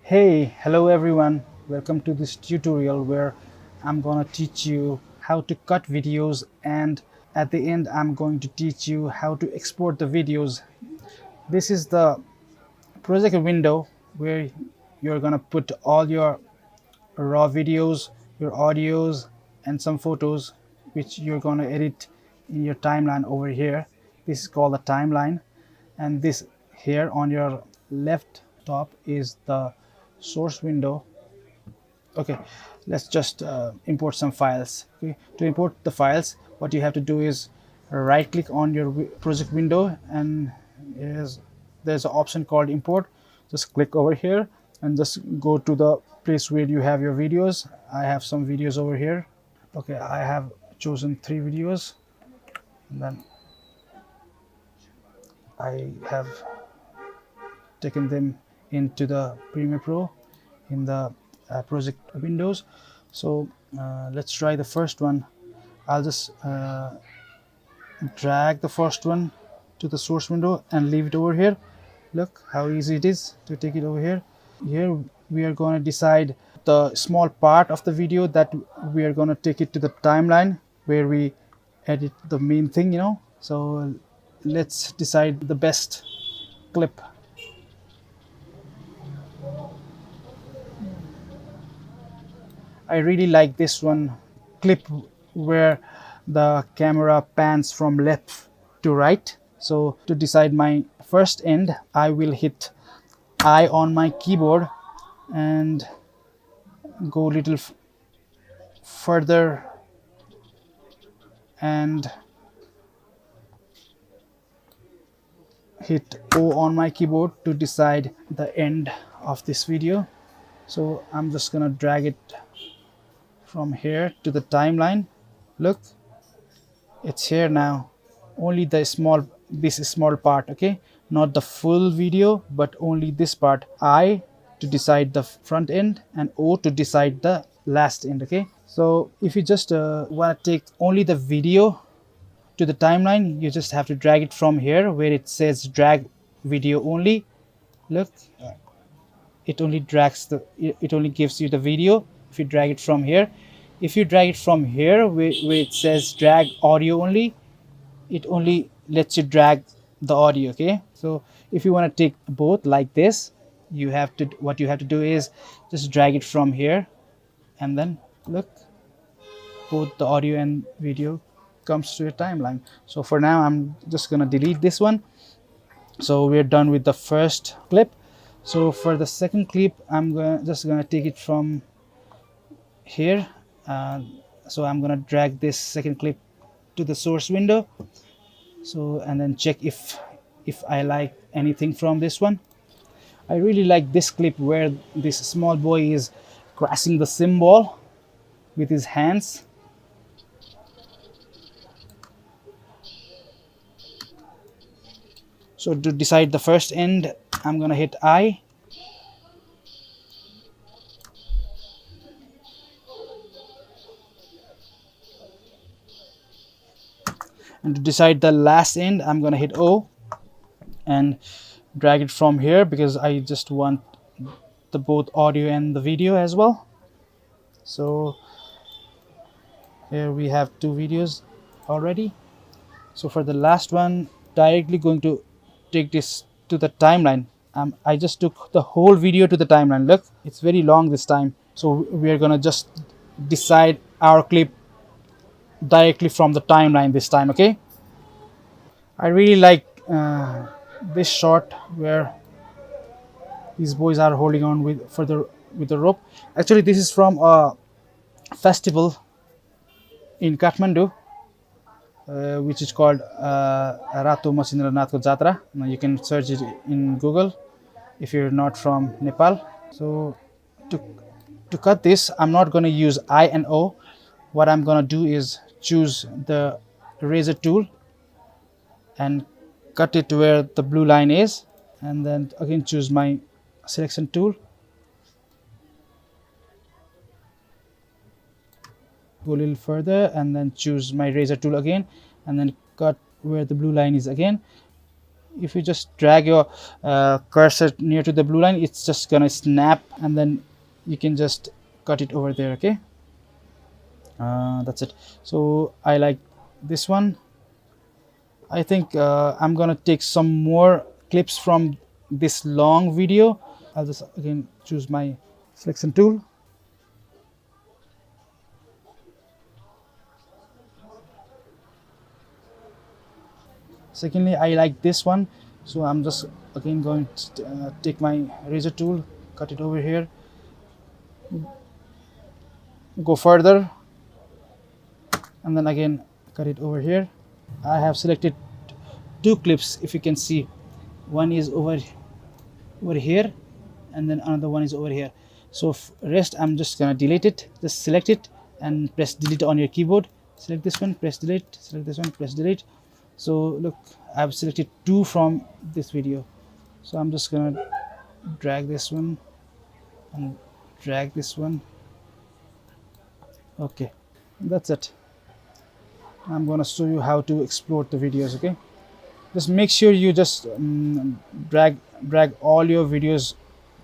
Hey, hello everyone. Welcome to this tutorial where I'm gonna teach you how to cut videos, and at the end I'm going to teach you how to export the videos. This is the project window where you're gonna put all your raw videos, your audios, and some photos which you're gonna edit in your timeline over here. This is called the timeline, and this here on your left top is the source window. Okay, let's just import some files. Okay, to import the files, what you have to do is right click on your project window, and there's an option called import. Just click over here and just go to the place where you have your videos. I have some videos over here. Okay, I have chosen 3 videos, and then I have taken them into the Premiere Pro in the project windows. So let's try the first one. I'll just drag the first one to the source window and leave it over here. Look how easy it is to take it over here. Here we are going to decide the small part of the video that we are going to take it to the timeline where we edit the main thing. So let's decide the best clip. I really like this one clip where the camera pans from left to right. So to decide my first end, I will hit I on my keyboard and go a little further and hit O on my keyboard to decide the end of this video. So I'm just gonna drag it from here to the timeline. Look, it's here now. Only this small part, okay, not the full video, but only this part. I to decide the front end and O to decide the last end. Okay, so if you just want to take only the video to the timeline, you just have to drag it from here where it says drag video only. Look, it only it only gives you the video if you drag it from here. If you drag it from here where it says drag audio only, it only lets you drag the audio. Okay, so if you want to take both like this, what you have to do is just drag it from here, and then look, both the audio and video comes to your timeline. So for now I'm just gonna delete this one. So we're done with the first clip. So for the second clip, I'm just gonna take it from here. So I'm gonna drag this second clip to the source window. So and then check if I like anything from this one. I really like this clip where this small boy is crashing the cymbal with his hands. So to decide the first end, I'm gonna hit I. And to decide the last end, I'm gonna hit O and drag it from here because I just want the both audio and the video as well. So here we have 2 videos already. So for the last one, directly going to take this to the timeline. I just took the whole video to the timeline. Look, it's very long this time. So we are gonna just decide our clip directly from the timeline this time. Okay, I really like this shot where these boys are holding on with the rope. Actually, this is from a festival in Kathmandu, which is called Rato Masindranathko Jatra. Now you can search it in Google if you're not from Nepal. So to cut this, I'm not going to use I and O. What I'm going to do is choose the eraser tool and cut it to where the blue line is, and then again choose my selection tool, go a little further, and then choose my razor tool again, and then cut where the blue line is again. if you just drag your cursor near to the blue line, it's just gonna snap, and then you can just cut it over there. Okay, that's it. So I like this one. I think I'm gonna take some more clips from this long video. I'll just again choose my selection tool. Secondly, I like this one, so I'm just again going to take my razor tool, cut it over here, go further, and then again cut it over here. I have selected two clips, if you can see. One is over here, and then another one is over here. So rest I'm just gonna delete it. Just select it and press delete on your keyboard. Select this one, press delete, select this one, press delete. So look, I've selected two from this video. So I'm just gonna drag this one and drag this one. Okay, that's it. I'm gonna show you how to export the videos. Okay, just make sure you just drag all your videos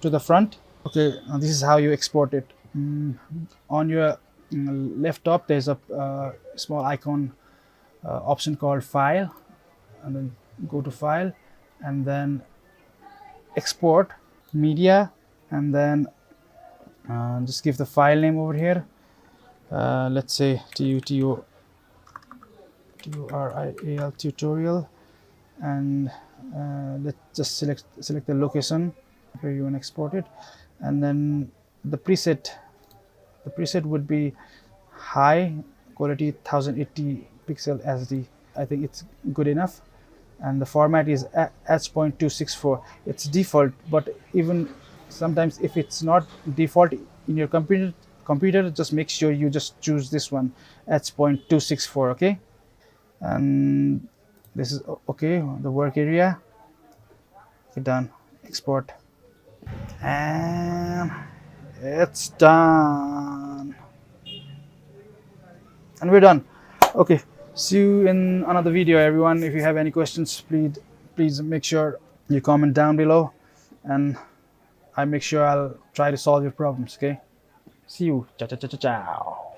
to the front. Okay, now this is how you export it. On your left top there's a small icon option called file, and then go to file, and then export media, and then just give the file name over here. Let's say tutorial, tutorial, and let's just select the location where you want to export it, and then the preset would be high quality 1080 pixel SD. I think it's good enough, and the format is H.264. It's default, but even sometimes if it's not default in your computer, just make sure you just choose this one, H.264. Okay, and this is okay. The work area, okay, done. Export, and it's done, and we're done. Okay, see you in another video, everyone. If you have any questions, please make sure you comment down below, and I make sure I'll try to solve your problems. Okay, see you. Ciao, ciao, ciao, ciao.